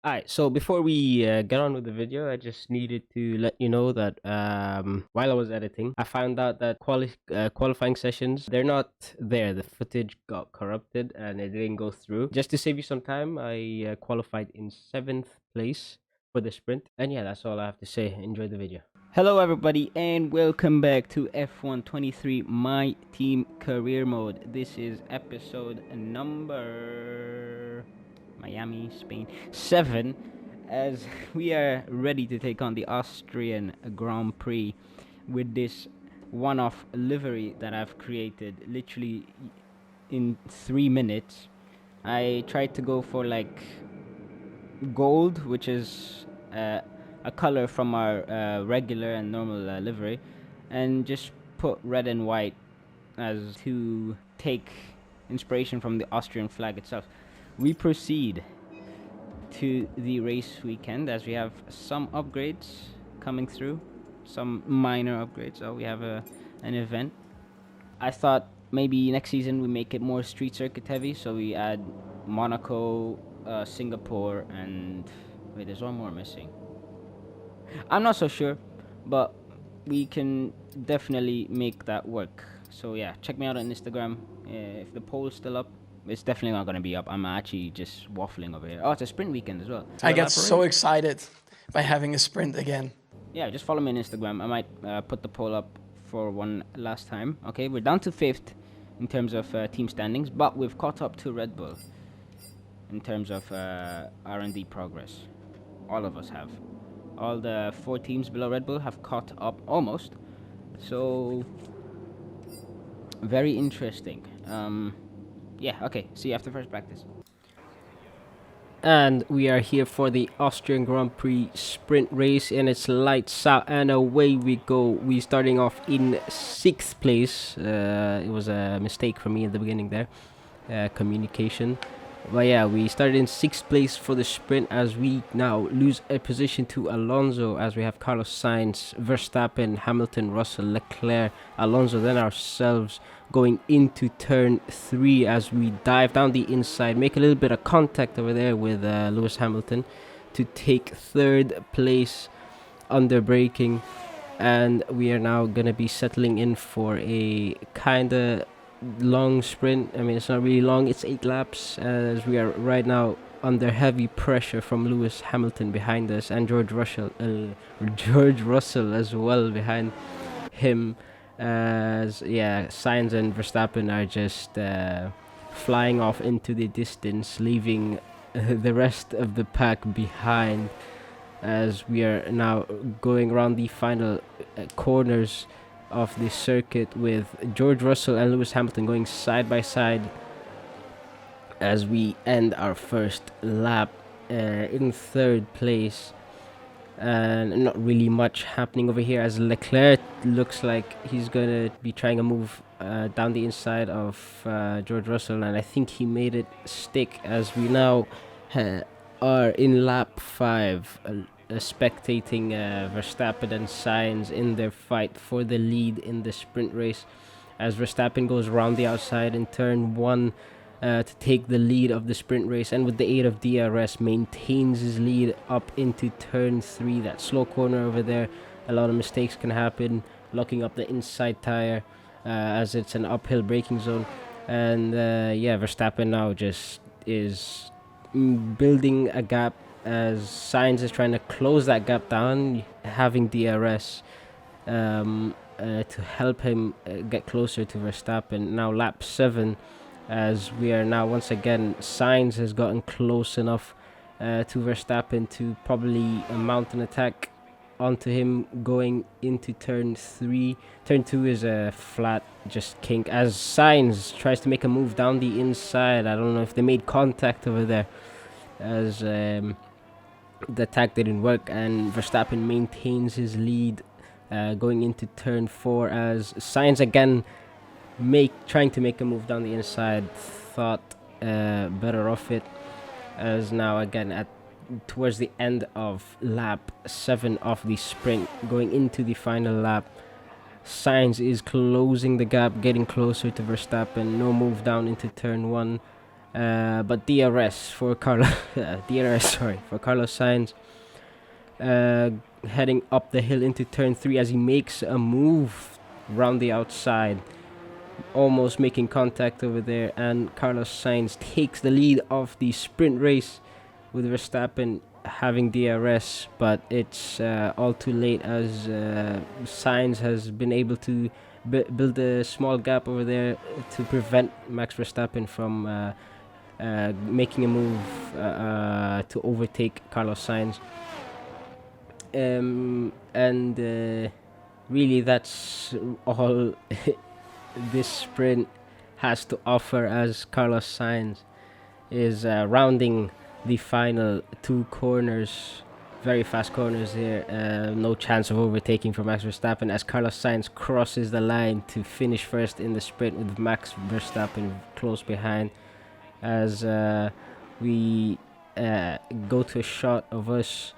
Alright, so before we get on with the video, I just needed to let you know that while I was editing, I found out that qualifying sessions, they're not there. The footage got corrupted and it didn't go through. Just to save you some time, I qualified in 7th place for the sprint. And yeah, that's all I have to say. Enjoy the video. Hello everybody and welcome back to F123 My Team Career Mode. This is episode number Miami, Spain 7, as we are ready to take on the Austrian Grand Prix with this one-off livery that I've created literally in 3 minutes. I tried to go for like gold, which is a color from our regular and normal livery, and just put red and white as to take inspiration from the Austrian flag itself. We proceed to the race weekend as we have some upgrades coming through, some minor upgrades. Oh, we have an event. I thought maybe next season we make it more street circuit heavy, so we add Monaco, Singapore, and wait, there's one more missing. I'm not so sure, but we can definitely make that work. So yeah, check me out on Instagram. If the poll's still up, it's definitely not gonna be up. I'm actually just waffling over here. Oh, it's a sprint weekend as well. I get so excited by having a sprint again. Yeah, just follow me on Instagram. I might put the poll up for one last time. Okay, we're down to 5th in terms of team standings, but we've caught up to Red Bull in terms of R&D progress. All of us have. All the 4 teams below Red Bull have caught up almost. So, very interesting. Yeah, okay. See you after first practice. And we are here for the Austrian Grand Prix sprint race, and it's lights out and away we go. We starting off in 6th place. It was a mistake for me at the beginning there, communication. But yeah, we started in 6th place for the sprint as we now lose a position to Alonso as we have Carlos Sainz, Verstappen, Hamilton, Russell, Leclerc, Alonso, then ourselves going into turn 3 as we dive down the inside, make a little bit of contact over there with Lewis Hamilton to take 3rd place under braking. And we are now going to be settling in for a kind of long sprint. I mean, it's not really long, it's 8 laps as we are right now under heavy pressure from Lewis Hamilton behind us and George Russell as well behind him, as yeah, Sainz and Verstappen are just flying off into the distance, leaving the rest of the pack behind as we are now going around the final corners of the circuit with George Russell and Lewis Hamilton going side by side as we end our first lap in 3rd place. And not really much happening over here as Leclerc looks like he's gonna be trying a move down the inside of George Russell, and I think he made it stick as we now are in lap 5, spectating Verstappen and Sainz in their fight for the lead in the sprint race as Verstappen goes around the outside in turn 1 to take the lead of the sprint race, and with the aid of DRS maintains his lead up into turn 3. That slow corner over there, a lot of mistakes can happen, locking up the inside tire as it's an uphill braking zone. And yeah, Verstappen now just is building a gap as Sainz is trying to close that gap down, having DRS to help him get closer to Verstappen. Now lap 7 as we are now once again, Sainz has gotten close enough to Verstappen to probably mount an attack onto him going into turn 3. Turn 2 is a flat just kink as Sainz tries to make a move down the inside. I don't know if they made contact over there as the attack didn't work, and Verstappen maintains his lead going into turn 4 as Sainz again trying to make a move down the inside, thought better of it, as now again towards the end of lap 7 of the sprint going into the final lap, Sainz is closing the gap, getting closer to Verstappen. No move down into turn 1 But DRS for Carlos, for Carlos Sainz, heading up the hill into turn 3 as he makes a move round the outside, almost making contact over there, and Carlos Sainz takes the lead of the sprint race with Verstappen having DRS, but it's all too late as Sainz has been able to build a small gap over there to prevent Max Verstappen from making a move to overtake Carlos Sainz. And really that's all this sprint has to offer, as Carlos Sainz is rounding the final 2 corners, very fast corners here. No chance of overtaking for Max Verstappen as Carlos Sainz crosses the line to finish first in the sprint with Max Verstappen close behind, as we go to a shot of us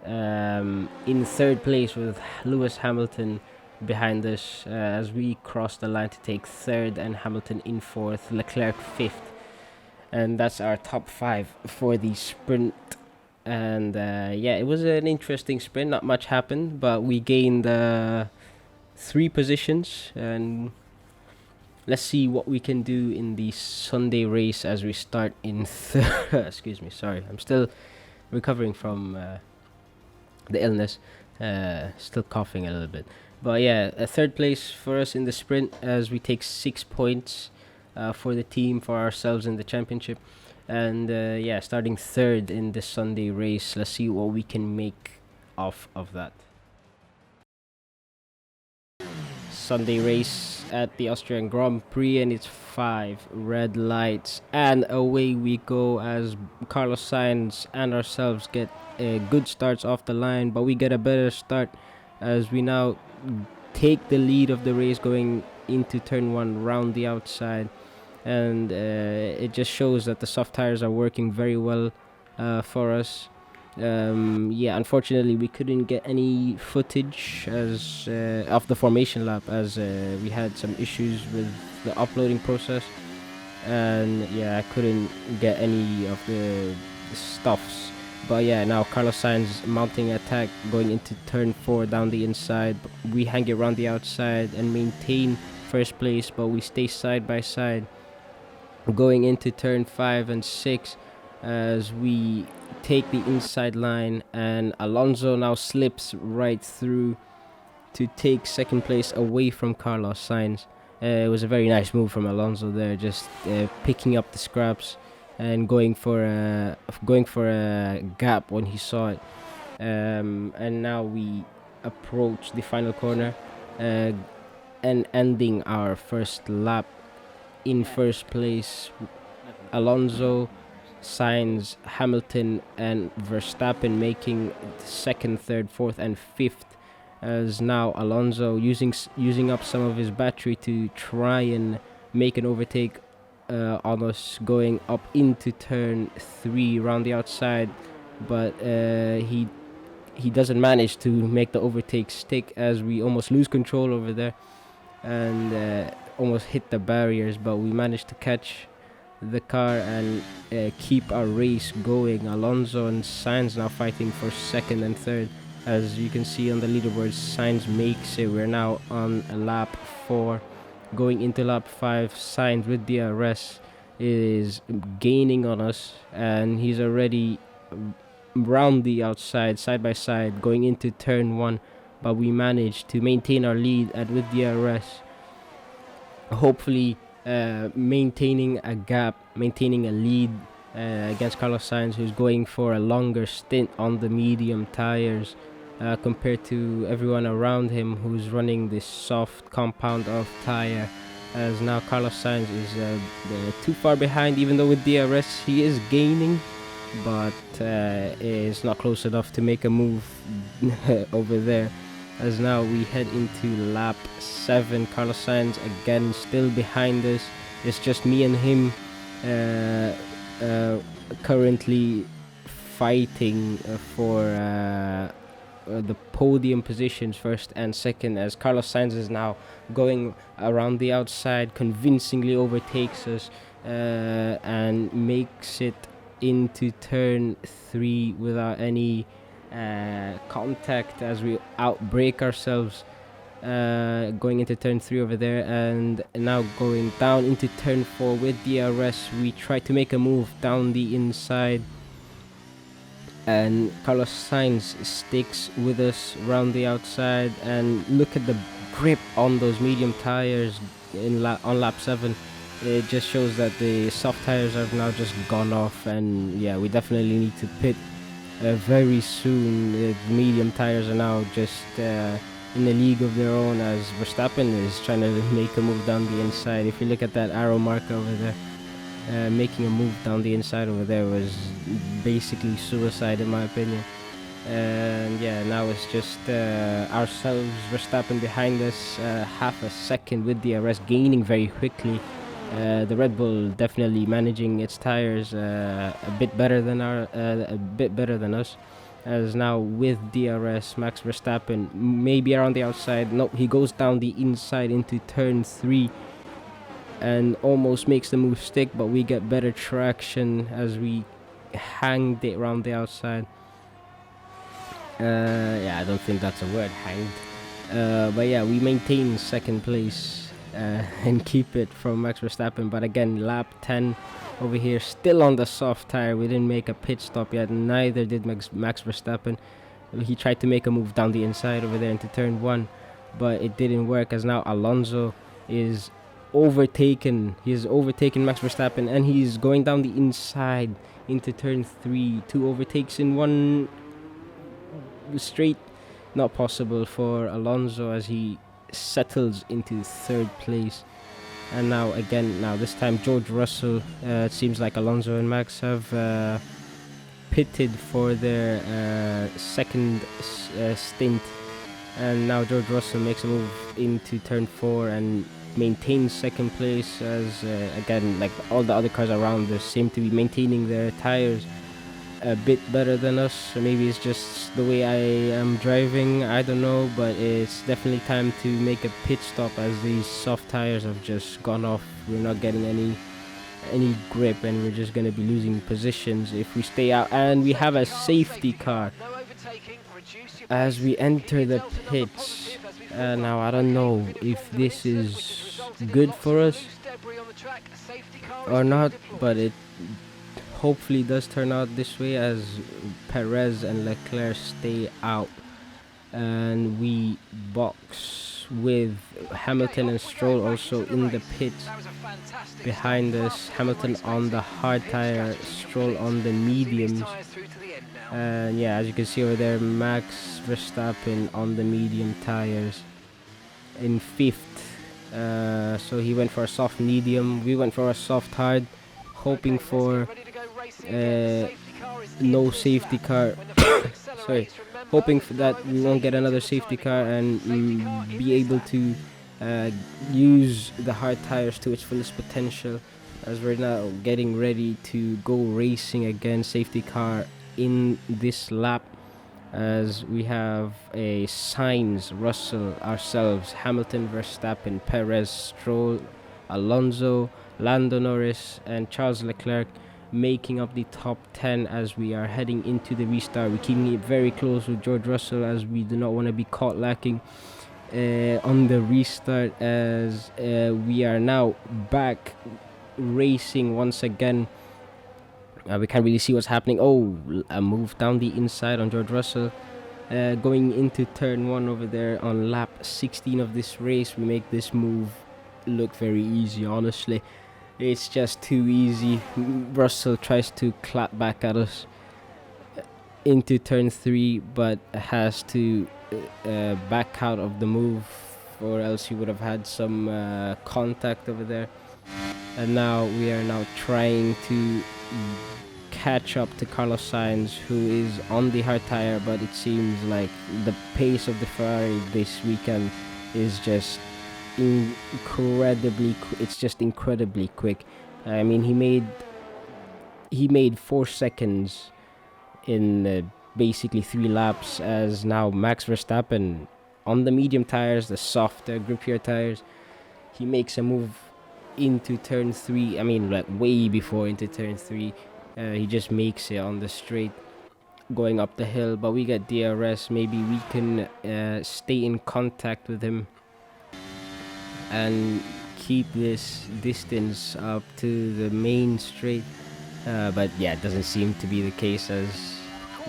in 3rd place with Lewis Hamilton behind us as we cross the line to take 3rd and Hamilton in 4th, Leclerc 5th. And that's our top 5 for the sprint. And yeah, it was an interesting sprint. Not much happened, but we gained 3 positions. And let's see what we can do in the Sunday race as we start in excuse me, sorry, I'm still recovering from the illness, still coughing a little bit. But yeah, a 3rd place for us in the sprint as we take 6 points for the team, for ourselves in the championship. And yeah, starting 3rd in the Sunday race. Let's see what we can make off of that. Sunday race at the Austrian Grand Prix, and it's 5 red lights, and away we go as Carlos Sainz and ourselves get good starts off the line, but we get a better start as we now take the lead of the race going into turn 1 round the outside. And it just shows that the soft tires are working very well for us. Yeah, unfortunately we couldn't get any footage as of the formation lap, as we had some issues with the uploading process, and yeah, I couldn't get any of the stuffs. But yeah, now Carlos Sainz mounting attack going into turn 4 down the inside. We hang it around the outside and maintain 1st place, but we stay side by side going into turn 5 and 6 as we take the inside line, and Alonso now slips right through to take 2nd place away from Carlos Sainz. It was a very nice move from Alonso there, just picking up the scraps and going for a gap when he saw it. And now we approach the final corner and ending our 1st lap in 1st place. Alonso, Sainz, Hamilton and Verstappen making 2nd, 3rd, 4th and 5th, as now Alonso using up some of his battery to try and make an overtake on us going up into turn 3 round the outside, but he doesn't manage to make the overtake stick as we almost lose control over there and almost hit the barriers, but we managed to catch the car and keep our race going. Alonso and Sainz now fighting for 2nd and 3rd. As you can see on the leaderboard, Sainz makes it. We're now on lap 4. Going into lap 5, Sainz with DRS is gaining on us, and he's already round the outside, side by side, going into turn 1. But we managed to maintain our lead, and with DRS, hopefully maintaining a gap, maintaining a lead against Carlos Sainz, who's going for a longer stint on the medium tires compared to everyone around him who's running this soft compound of tire. As now Carlos Sainz is too far behind, even though with DRS he is gaining, but is not close enough to make a move over there. As now we head into lap 7, Carlos Sainz again still behind us. It's just me and him currently fighting for the podium positions, 1st and 2nd, as Carlos Sainz is now going around the outside, convincingly overtakes us and makes it into turn 3 without any contact as we outbrake ourselves, going into turn 3 over there, and now going down into turn 4 with DRS. We try to make a move down the inside, and Carlos Sainz sticks with us around the outside, and look at the grip on those medium tires on lap 7. It just shows that the soft tires have now just gone off, and yeah, we definitely need to pit very soon. The medium tires are now just in a league of their own, as Verstappen is trying to make a move down the inside. If you look at that arrow marker over there, making a move down the inside over there was basically suicide in my opinion. And yeah, now it's just ourselves, Verstappen behind us, half a second with DRS, gaining very quickly. The Red Bull definitely managing its tires a bit better than us, as now with DRS, Max Verstappen maybe around the outside. No, he goes down the inside into turn 3 and almost makes the move stick, but we get better traction as we hanged it around the outside. Yeah, I don't think that's a word, hanged. But yeah, we maintain second place and keep it from Max Verstappen. But again, lap 10 over here, still on the soft tire. We didn't make a pit stop yet, neither did Max Verstappen. He tried to make a move down the inside over there into turn 1, but it didn't work, as now Alonso is overtaken. He has overtaken Max Verstappen, and he's going down the inside into turn 3. 2 overtakes in one straight. Not possible for Alonso, as he settles into 3rd place. And now again, this time George Russell, it seems like Alonso and Max have pitted for their second stint, and now George Russell makes a move into turn 4 and maintains second place, as again, like all the other cars around us seem to be maintaining their tires a bit better than us. So maybe it's just the way I am driving, I don't know, but it's definitely time to make a pit stop, as these soft tires have just gone off. We're not getting any grip, and we're just going to be losing positions if we stay out. And we have a safety car as we enter the pits. Now I don't know if this is good for us or not, but it hopefully does turn out this way, as Perez and Leclerc stay out, and we box with Hamilton and Stroll also in the pit behind us. Hamilton on the hard tire, Stroll on the mediums, and yeah, as you can see over there, Max Verstappen on the medium tires in 5th. So he went for a soft medium, we went for a soft hard, hoping for no safety car. Sorry, hoping for that we won't get another safety car, and be able to use the hard tires to its fullest potential, as we're now getting ready to go racing again. Safety car in this lap, as we have a Sainz, Russell, ourselves, Hamilton, Verstappen, Perez, Stroll, Alonso, Lando Norris, and Charles Leclerc making up the top 10 as we are heading into the restart. We're keeping it very close with George Russell, as we do not want to be caught lacking on the restart, as we are now back racing once again. We can't really see what's happening. Oh, a move down the inside on George Russell. Going into turn 1 over there on lap 16 of this race, we make this move look very easy. Honestly, it's just too easy. Russell tries to clap back at us into turn 3, but has to back out of the move, or else he would have had some contact over there. And now we are now trying to catch up to Carlos Sainz, who is on the hard tire, but it seems like the pace of the Ferrari this weekend is just incredibly quick. I mean, he made 4 seconds in basically 3 laps, as now Max Verstappen on the medium tires, the softer, grippier tires, he makes a move into turn 3. I mean, like way before into turn 3. He just makes it on the straight going up the hill, but we get DRS. Maybe we can stay in contact with him and keep this distance up to the main straight. But yeah, it doesn't seem to be the case, as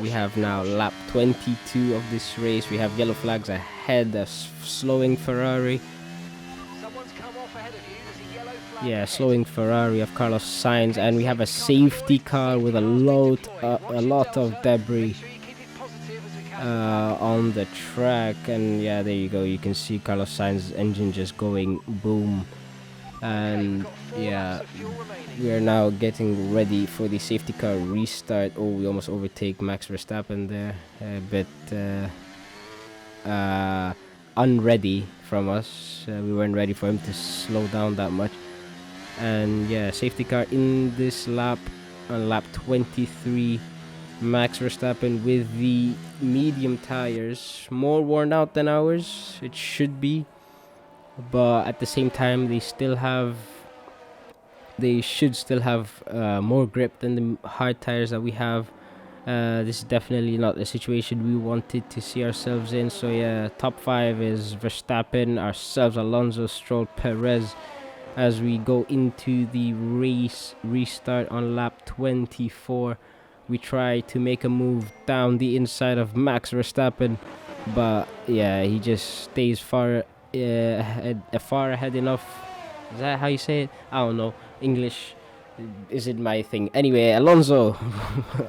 we have now lap 22 of this race. We have yellow flags ahead, a slowing Ferrari. Someone's come off ahead of you. There's a yellow flag Yeah, ahead. slowing Ferrari of Carlos Sainz, and we have a safety car with a lot of debris Make sure you keep it positive as we catch on the track. And yeah, there you go. You can see Carlos Sainz's engine just going boom. And yeah, we are now getting ready for the safety car restart. Oh, we almost overtake Max Verstappen there, but unready from us. We weren't ready for him to slow down that much. And yeah, safety car in this lap, on lap 23. Max Verstappen with the medium tires, more worn out than ours, it should be, but at the same time they should still have more grip than the hard tires that we have. This is definitely not the situation we wanted to see ourselves in. So yeah, top 5 is Verstappen, ourselves, Alonso, Stroll, Perez, as we go into the race restart on lap 24. We try to make a move down the inside of Max Verstappen, but yeah, he just stays far ahead enough. Is that how you say it? I don't know. English isn't my thing. Anyway, Alonso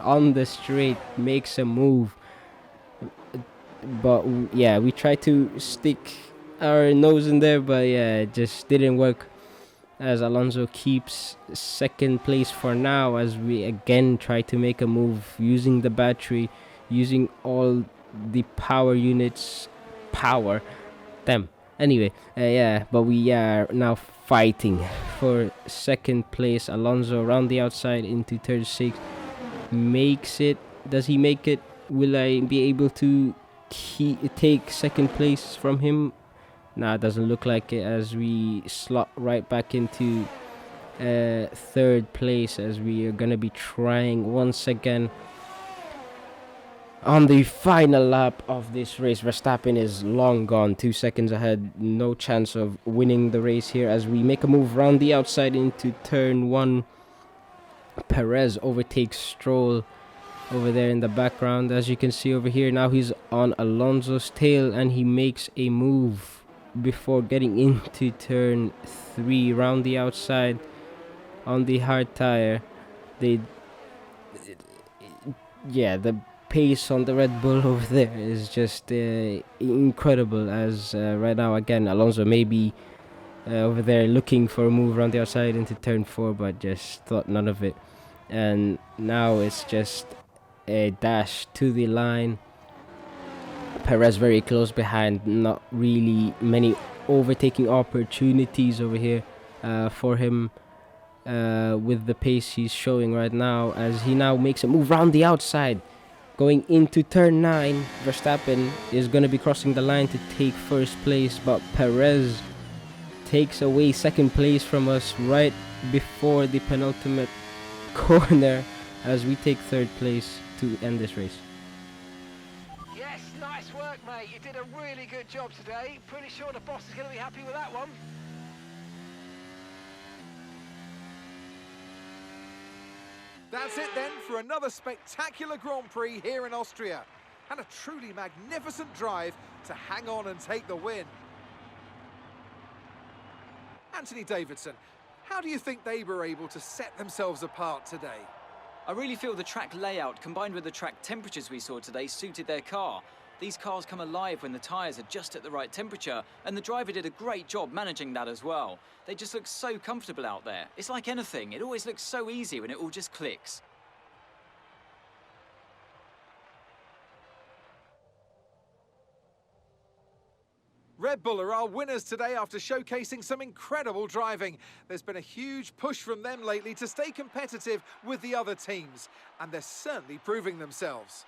on the straight makes a move, but yeah, we try to stick our nose in there, but yeah, it just didn't work, as Alonso keeps second place for now, as we again try to make a move using the battery, using all the power units. Anyway, yeah, but we are now fighting for second place. Alonso around the outside into turn 6 makes it. Does he make it? Will I be able to take second place from him? Nah, it doesn't look like it, as we slot right back into third place, as we are going to be trying once again. On the final lap of this race, Verstappen is long gone, 2 seconds ahead. No chance of winning the race here, as we make a move round the outside into turn 1. Perez overtakes Stroll over there in the background, as you can see over here. Now he's on Alonso's tail, and he makes a move before getting into turn 3 round the outside on the hard tire. The pace on the Red Bull over there is just incredible, as right now again Alonso maybe over there looking for a move around the outside into turn 4, but just thought none of it. And now it's just a dash to the line. Perez very close behind, not really many overtaking opportunities over here for him with the pace he's showing right now, as he now makes a move round the outside going into turn 9. Verstappen is going to be crossing the line to take first place, but Perez takes away second place from us right before the penultimate corner, as we take third place to end this race. Yes, nice work, mate. You did a really good job today. Pretty sure the boss is going to be happy with that one. That's it then for another spectacular Grand Prix here in Austria, and a truly magnificent drive to hang on and take the win. Anthony Davidson, how do you think they were able to set themselves apart today? I really feel the track layout combined with the track temperatures we saw today suited their car. These cars come alive when the tyres are just at the right temperature, and the driver did a great job managing that as well. They just look so comfortable out there. It's like anything, it always looks so easy when it all just clicks. Red Bull are our winners today after showcasing some incredible driving. There's been a huge push from them lately to stay competitive with the other teams, and they're certainly proving themselves.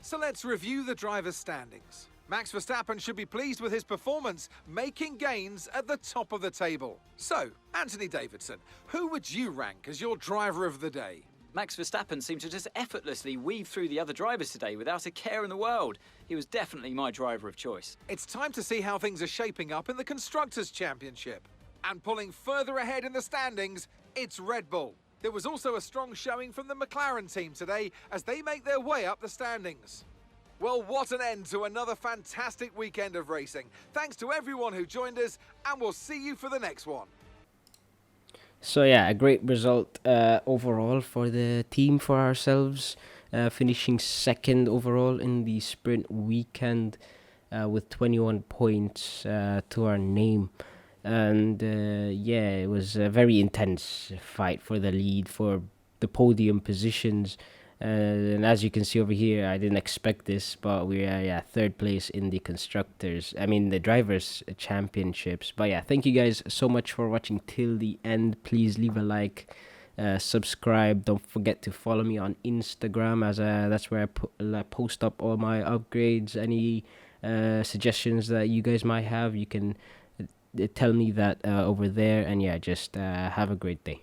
So let's review the drivers' standings. Max Verstappen should be pleased with his performance, making gains at the top of the table. So, Anthony Davidson, who would you rank as your driver of the day? Max Verstappen seemed to just effortlessly weave through the other drivers today without a care in the world. He was definitely my driver of choice. It's time to see how things are shaping up in the Constructors' Championship. And pulling further ahead in the standings, it's Red Bull. There was also a strong showing from the McLaren team today as they make their way up the standings. Well, what an end to another fantastic weekend of racing. Thanks to everyone who joined us, and we'll see you for the next one. So yeah, a great result overall for the team, for ourselves, finishing second overall in the sprint weekend with 21 points to our name. And yeah, it was a very intense fight for the lead, for the podium positions. And as you can see over here, I didn't expect this, but we are third place in the the drivers' championships. But yeah, thank you guys so much for watching till the end. Please leave a like, subscribe. Don't forget to follow me on Instagram, as that's where I post up all my upgrades. Any suggestions that you guys might have, you can tell me that over there. And yeah, just have a great day.